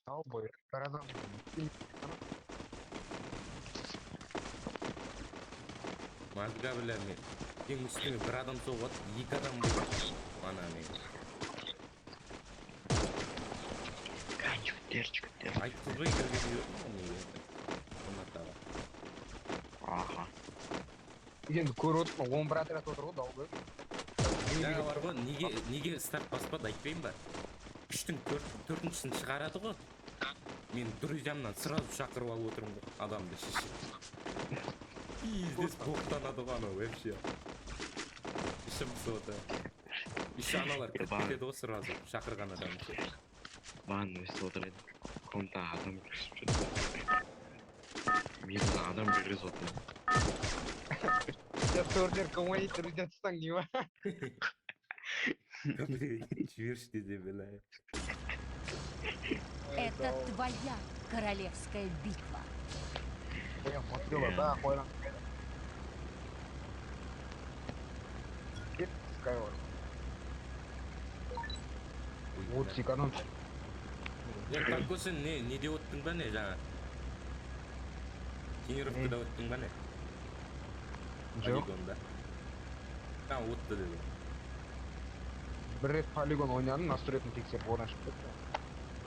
Ковбой, города. Мазга білем мен. Ең үстіңе бір адам соғады, екі адам болады. Ана мен. Жігіттер. Айтты ғой кірге жүретін неге. Қыматтаға. Аха. Енді көріп отырмын, 11 отряд отыр ғой, далбы. Жаңа бар ғой, неге старт баспады айтпайын ба? Үштің төртіншісін шығарады ғой. Мен друзьямнан сразу шақырып алып отырмын ғой, адамды шешіп. Пиздец боқтанады ғой анау вообще. Ішім соты. Еще аналар кетеді ғой сразу шақырған адамды. Маған өстіп отыр еді. Комнатаға адам кірісіп жүрді. Мен адам кіргізіп отырмын. Турнир коммунит друзья тустан не ва? Жіберші десе бля. Это твоя королевская битва. Я смотрела, да, охуенно. Get Skyward. Вот экономчик. Танко сен не деп өттің ба не жаңа? Тренировкада өттің ба не? Жоқ. Полигонда. Өтті деді. Bir rет полигон ойнадым, настройканы тексеріп одан шығып кетті.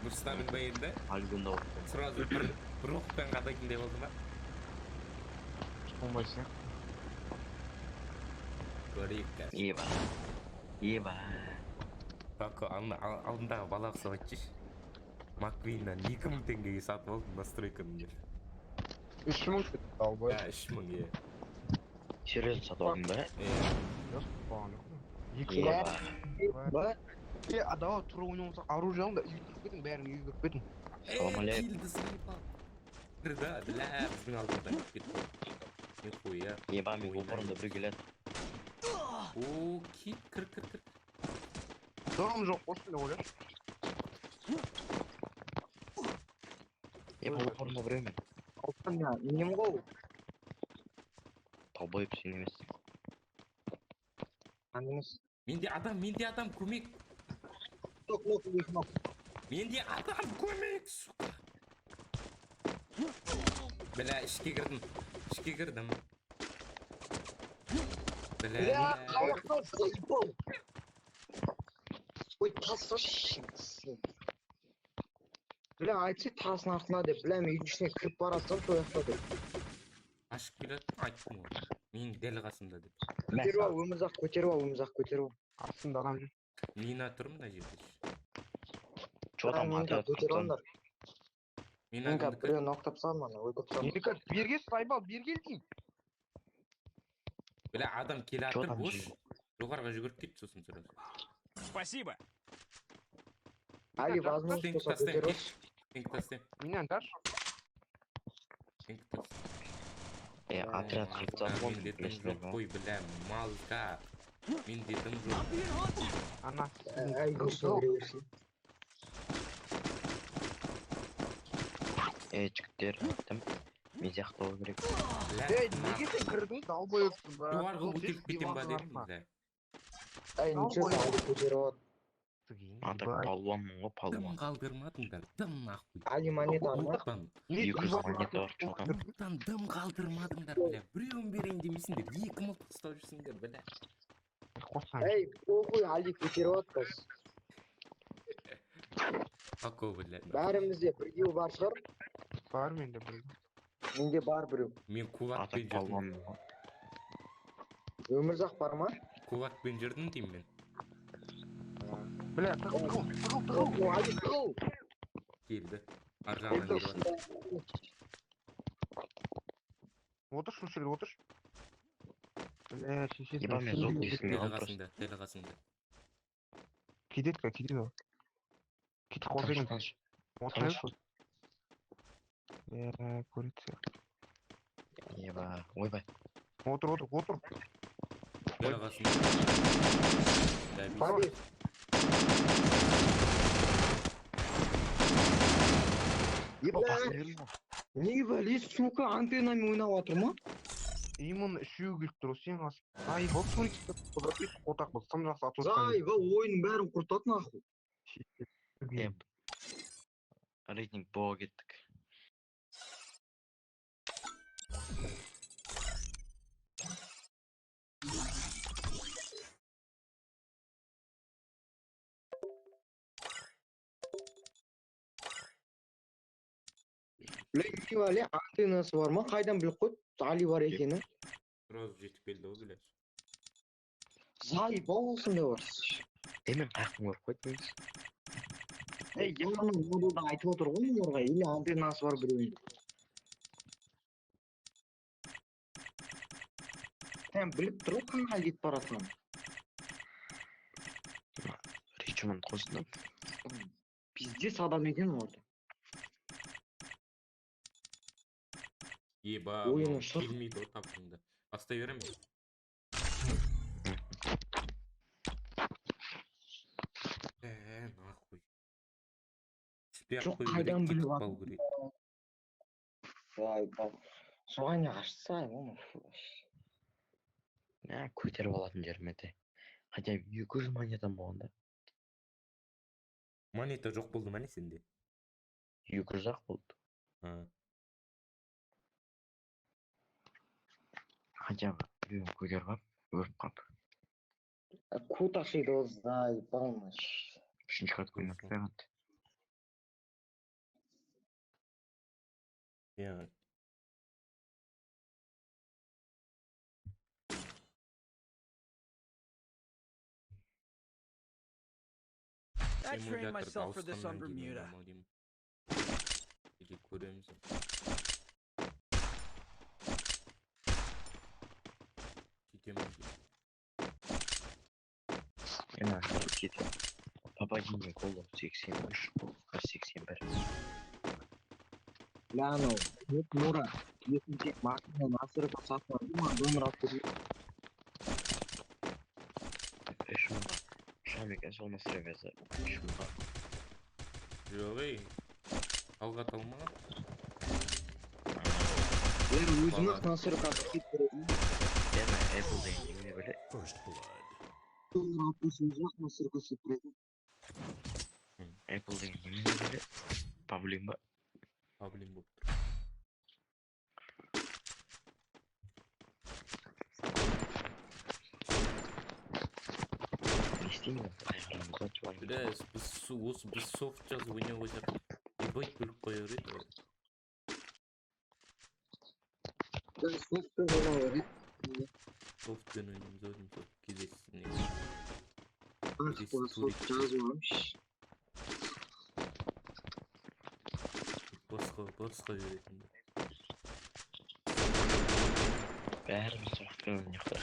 Мұстамын ба енді? Полигонда отырмын. Сразу бір оқпен қадайтындай болды ма? Болмайсың. Көрейік қазір. Еба. Танко алдындағы балақ салатчыш. Маквиннан 2000 теңгеге сатып алдым настройканы деп. 3000 кетті, далбы. 3000 е. Серьезно сатып алдың ба? Жоқ, болған жоқ. Еба. Давай тұра ойнамасақ, оружие алың да үйдіріп кетің, бәрін үйдіріп кетің. Салам алейкум. Килді заебал. Кірді, бля, біздің алдымыздан кетті. Нихуя. Еба, мен опырымда бір келеді. Ооо, кит, кір. Дұрым жоқ, осы не ойлаш. Еба, опырымда бір емен. Алтын я, нем ғой? Талбайып сен емес. Анемес. Менде адам көмек. Менде адам көмек, сука. Бля, ішке кірдім. Бля, қалақтай заебал. Ой, тасыршы. Бля, айтсы тасын артына деп, бля, мен үйдің ішіне кіріп баратсам, сол жақта деп. ашып келеді, айттым ғой. Менің дәл қасымда деп. Көтеріп ал, өмірзақ көтеріп ал. Астында адам жүр. Мина тұр мына жерде. Чо там отряд каптан? Мина біреуін оқтап салма, өйтіп салма. Еркат, берге сайбал, бергел дейін. Бля, адам келатыр, там бош. же? Жоғарға жүгіріп кетті сосын сразу. Спасибо. Али, возможно, болса көтеріп ал. Теңк тастайм. Менен даш. Отряд каптан Мен детім жоқ қой, бля, малка. Мен детім жоқ. Ана. Жігіттер, айттым. Мен сияқты болу керек. Неге сен кірдің, далбой өпсің ба? Жоғарға көтеріп кетем ба дедім, бля. Ничего, көтеріп ал. Ата палуанмын ғой, Дым палуан. қалдырмадыңдар, дым нахуй. Али монета ма? Оттан 200 монета бар чотам. дым қалдырмадыңдар, бля. Біреуін берейін демейсіңдер, 2000 ұстап жүрсіңдер, бля. Эй, похуй, Али көтеріп ал қазір. Пако, бля. Бәрімізде бірдеу бар шығар. Бар менде біреу. Менде бар біреу. Мен Ата кулакпен жүрдім. палуанмын ғой. Өмірзақ бар ма? Кулакпен жүрдім деймін мен. Бля, тығыл. Али, тығыл! Келді. Аржағынан келіп жатыр. Отыршы, осы жерде отыршы. Бля, шешесі. Еба, мен зоп десін Дәл алып тұрсын. қасыңда, дәл қасыңда. Кетеді. Кетіп қалсайын таш. Отырайық. Көреді. Еба, ойбай. Отыр. Дәл қасыңда. Али, Еба, басын берілді. Неге бәле, сука, антеннамен ойнап отыр ма? Именно үшеуі келіп тұр, сен қасып. Зайба турик отақ бұл, тым жақсы атып жатқан Зайба ойынның бәрін құртады нахуй. кезде. Рейтинг боға кеттік. Неге бәле, антеннасы бар ма? Қайдан біліп қойды? Али бар екені. Сразу жетіп келді ғой, блядь. Зайба болсын деп бар. Демен қақын көріп қойды негізі. Яғни модулда айтып отыр ғой оларға, или антеннасы бар біреудің. Сен біліп тұр ғой қанға кетіп бара жатқанын. Ричмонд қосынып. Пиздец адам екен орда. Еба, Ойыны мынау шық. келмейді ғой тапқанда. Бастай беремін. Нахуй. Жоқ, қайдан біліп кетіп алды? қалу керек. Зайба. Соған не қашса, оны. Көтеріп алатын жеріме де. Хотя 200 монетам болғанда. Монета жоқ болды ма не сенде? 200 ақ болды. Ha. Хотя бы біреуін көтеріп алып, өріп қалып. Куда шейді зайбалмыш. Үшінші қат көмек қойғанды. Ya. I trained myself for this on Bermuda. Gece koyuyoruz. Gidiyorum. En azından кетіп. Пападиннің голы 83, 81. Ляно, нет Мура. Екінші машина насырға сатылады ма? Донор алып береді. 3 мыңға. Шамик әсол насырғасы 3 мыңға. Жоқ ей. Алға талмаған. Өзіміз насырға сатып береді. Дәмі Apple деген не біле? Донор алып берсе өзіміз насырға сатып береді. Apple деген не біле? Паблин ба? Паблин болып тұр. Не істеймін? Айғарамызға чуан. Біз софт жазып ойнап ойнап ебать біліп қоя береді. Біз софтпен ойнау керек. Софтпен ойнаймыз өзім софт кездесіне. Софт жазмамыш. Басқа беретінді. Бәріміз софтпен ойнақтар.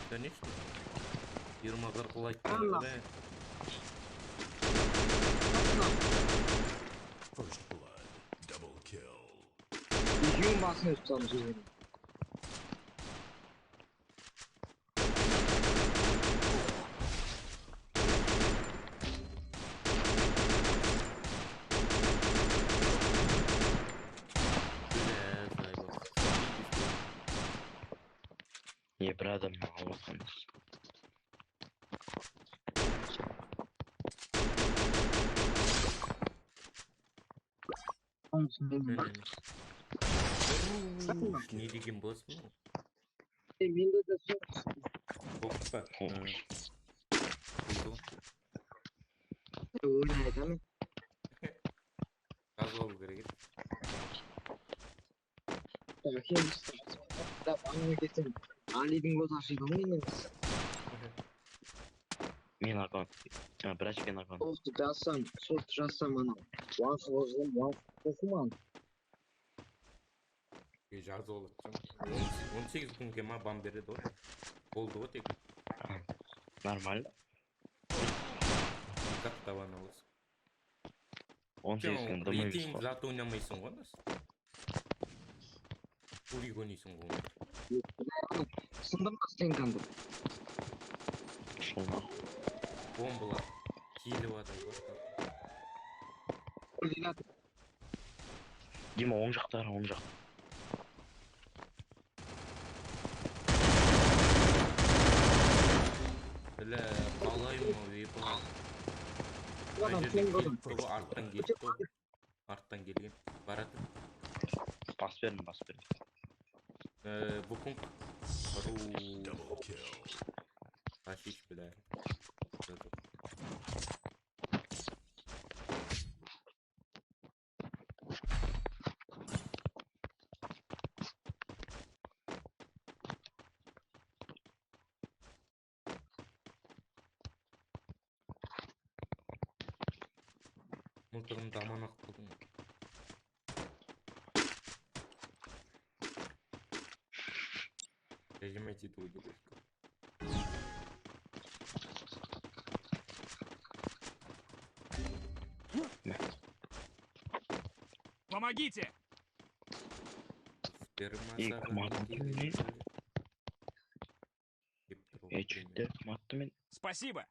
Конечно. 20 қарқыл айтқан. Екеуін басын өтіп салым жегені. Не бір адамның алып отқанбыз. Не деген боласың ол? Менде де софт. Софт па? Ойнайды ма? Қазып алу керек еді. Алидің көз ашиды ғой емес. Мен аккаунт. Брачпен аккаунт. Софт жазсам анау. Уансы оқыман. Жазып алатсың. 18 күнге ма бан береді ғой. Болды ғой тек. Нормально. Как табан аласың. 18 күн дымаймыз Рейтинг ғой. заты ойнамайсың ғой нас. Турик ойнайсың ғой. Сындырма стенканды. Шолма. Бомбалар. Киіліп атыр ғой. Дима оң жақта, оң жақта. Бля, қалайым ау епа. Ладно, Мына жерден сен келіп тұр ғой, арттан келіп тұр ғой. Арттан келген. Барады. Бас бердім, бас бердім. Букунг. Ашиш, бля. Мылтығымды аман қылдың. Нажимайте эту удовольствие. Помогите! İyi, kumardan ne? Çıktı, kumardı men. Спасибо!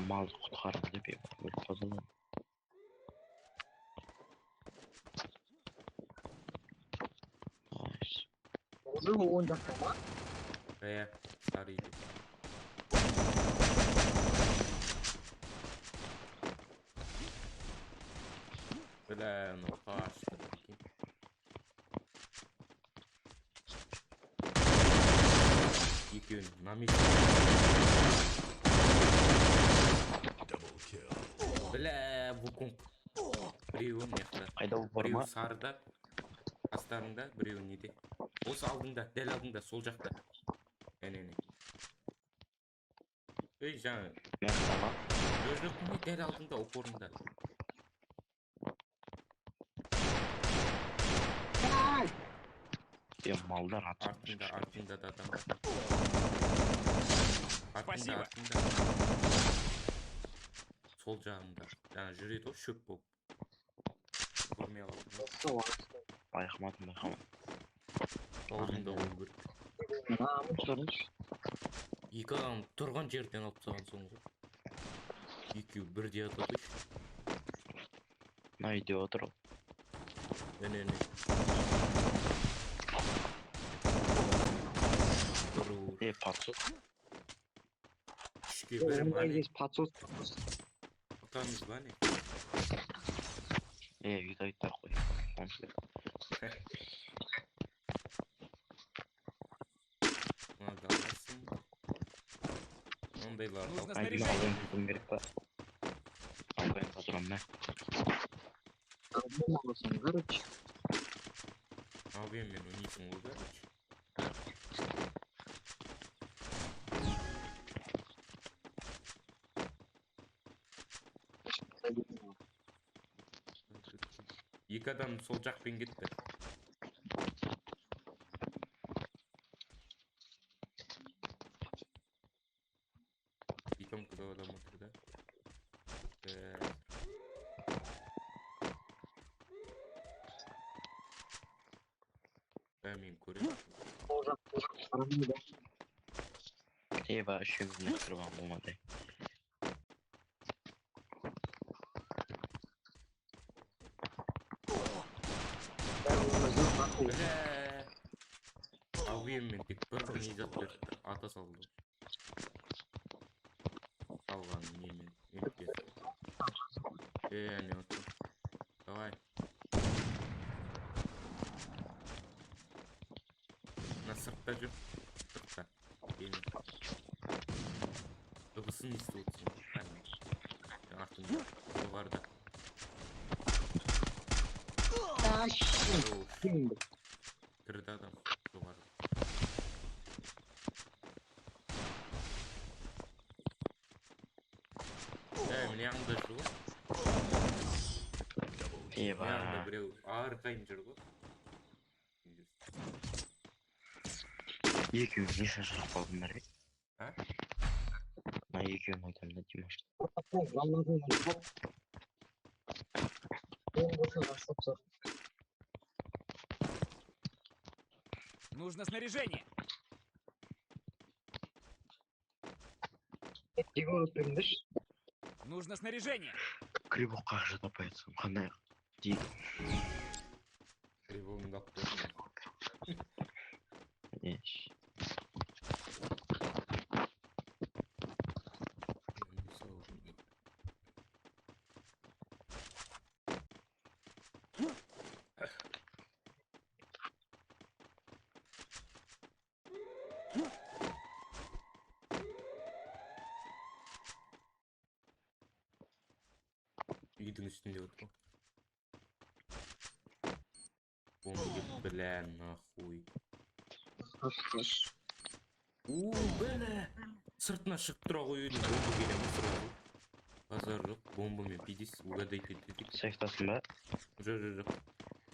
Malды құтқарып деп өліп қалды. Уже оң жақта ма? Старый. Бля, ну қашты. Екеуін намет. Бля, вукунг. Біреуі мекті. Қайда ол бар ма? Біреуі сарыда. Астарында, біреуі неде. Осы алдыңда, дәл алдыңда, сол жақта. Әне. Ей, жаңа. Жоқ, дәл алдыңда, опорында. Малдар Артында да адам бар. Спасибо. Артында. Сол жағында. Жаңа жүреді ғой, шөп болып. Көрмей қалдым. Байқамадым. Алдында ол бір. Екі адам тұрған жерден алып тастаған соң ғой. Екеуі бірде атады. Мына үйде отыр ол. Әне. Патсос. Үшке бірім ане. Патсос. Ұтамыз ба не? Үйді айтар қой. Мада аласың. Ондайлар. Нужно снаряжение. Албайын керек па? Албайын патрон ма? Албайын мен өнейсің ол короче. Екі адам сол жақпен кетті. Битомкада адам отыр да. Мен көремін. Ба, үшеуміздің қырған болмады. Албайын тек бір нейзат берді. Ата салды. Алған немен. Не отыр. Давай. На сыртта жүр. Сыртта. Дыбысын естіп отырсың. Артында. Жоғарда. Кірді адам. Жоғарда. Міне аңда жүр ғой. Ба. Біреу арқайын жүр ғой. Екеуін не шашырып қалдыңдар, А? Мына екеуін айтамын да, Димаш. Нужно снаряжение. Нужно снаряжение. Грибок қақ жатап айтсам, қандай Ди. Тревогыңды алып қой. Еш. Үйдің үстінде отыр. Бля, нахуй. Бля! Сыртына шығып тұра ғой үйдің. Бомба келе ма сразу? Базар жоқ, бомбамен пидис, угадайте дедік. Сейфтасың ба? Жоқ.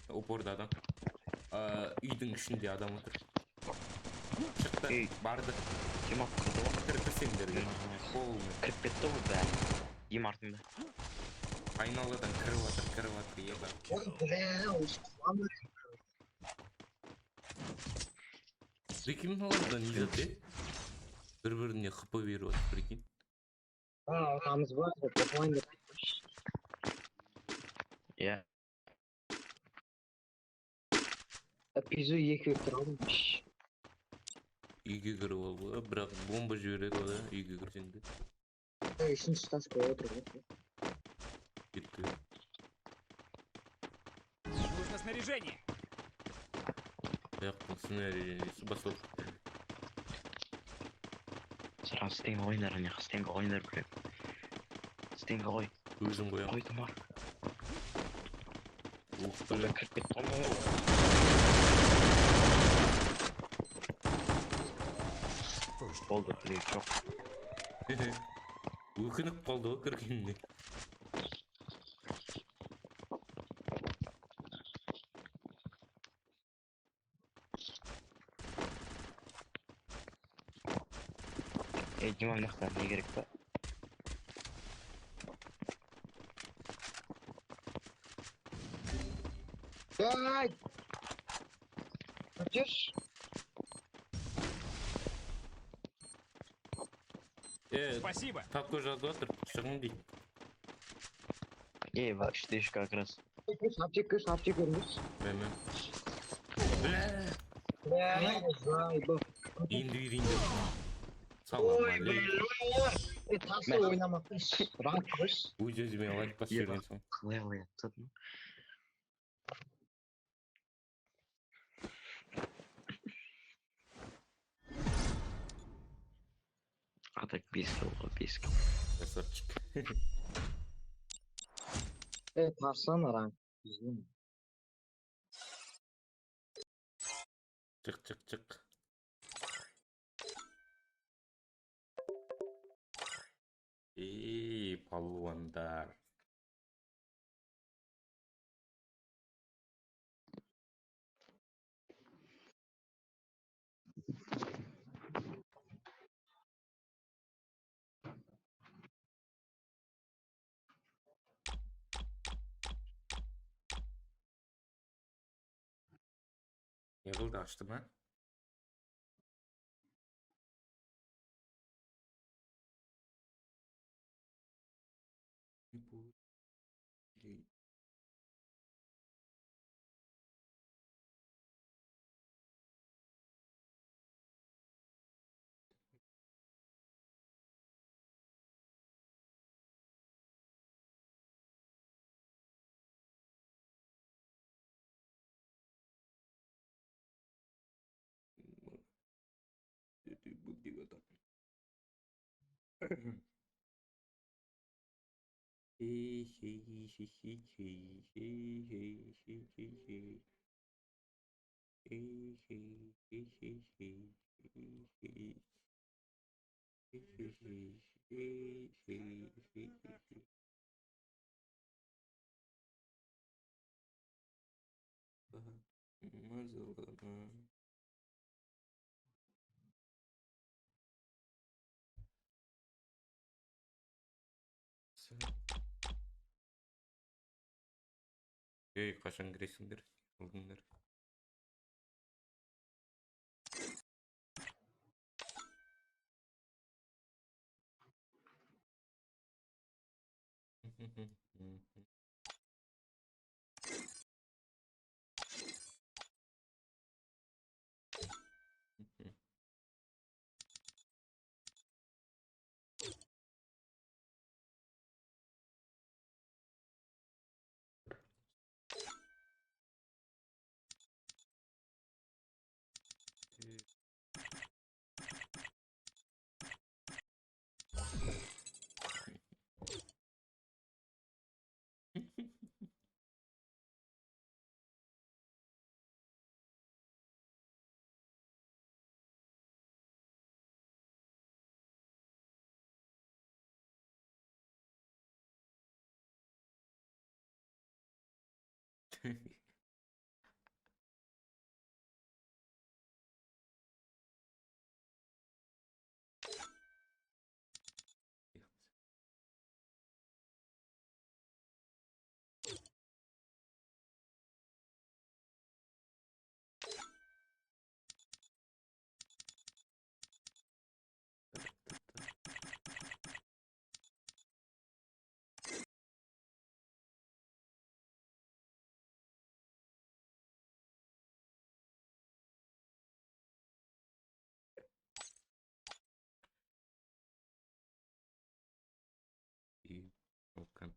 Опорда адам. Үйдің ішінде адам отыр. Шықты, Ей. барды. Кім алып кірді ғой? Кірпісеңдерге. Полный. Кіріп кетті ғой бәрі. Дим артында. Айналадан кіріп атыр, еба. Прикинь, мыналардан не зате? Бір-біріне хп беріп отыр, прикинь. Атамыз бар, қосылайын деп. Иә. Пизу 2 вектор алдым. Үйге кіріп ал ғой, бірақ бомба жібереді ғой, үйге кірсең де. Үшінші этажға отыр ғой. Кетті. Нужно снаряжение. Аяқтың снаряжениесі басып. Сыран стенгі ойнар, ане стенгі ойнар білем. Стенгі ой. Өзің қоям. Ой, тұмар. Уқты. Бля, кіріп кетті ғой. Болды, білек жоқ. Өкініп қалды ғой кіргеніне. Дима мынақта не керек па? Ай! Өтеш? Спасибо. Тапқа жазып отыр, шығын дейді. Ба, үште как раз. Аптека емес. Бәме. Зайбы. Енді үйрейінде. Салам алейкум. Тасы ойнамақтың ранг қойш. Өз-өзіме лайк басып жүрген соң. Қалай аттадың? Атак 5 кило, 5 кило. Красавчик. Тарсана ранг. Чық. Палуандар. Ne oldu, açtı mı? Bu şey. Bu divada. Ey, kaçan gireysindir? Aldınlar. И Окан.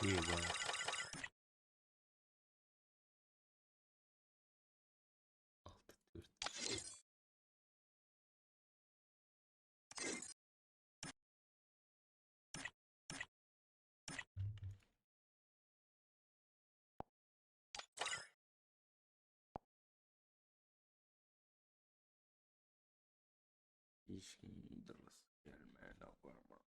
Eyvah. Altı dört. Ешкім дұрыс gelmedi ama.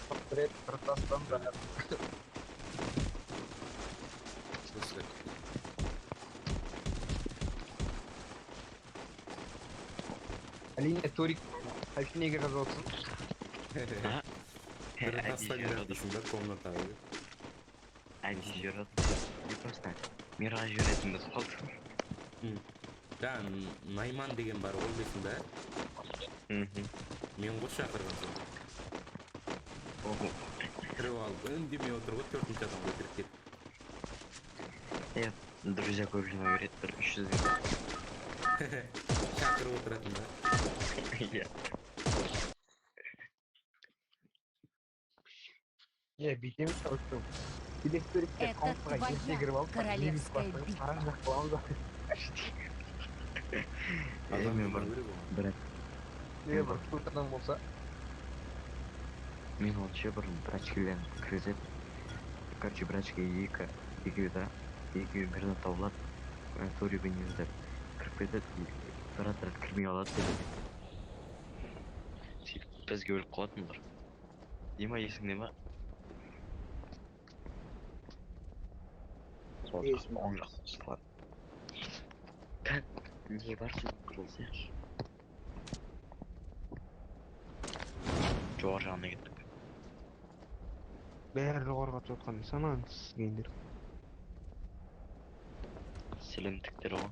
Портрет протестанда. Слушай, Әрине Торик Альфинеге жазып отырсың. бір Әдейі тастан жіберді. жатырсың да комнатаға. Әдейі жіберді. И просто мираж жіберетін біз қалды. Жаңа Найман деген бар ғой білесің да? Мхм. Мен ғой шақырған соң. Ого. Кіріп алып үндемей отыр ғой, төртінші адам өлтіріп кетіп. Друзья көп жинай береді, бір 300 Шақырып отыратын да. Иә. Бүйтеміз короче. Билет Торикке Это комнатаға твоя ерте кіріп алып, королевская басып, битва. қара жақ қыламыз да. Адам Мен бір өліп ол. бір Бір төрт адам болса. мен ол ше бір очкілен кіргізіп, короче, бір очке екеуі да, екеуі бірден табылады, Торибі не іздеп кіріп кетеді, бір отряд кірмей алады деп. Сөйтіп бізге өліп қалатын бір. Дима, есіңде ма? Сол Есімде. оң жақта ұсталады. Не бар сенің қырылсайшы? Жоғар жағына кеттік. Бәрі жоғарыға түсіп жатқан санаңыз гендер. Сілімтіктер ғой.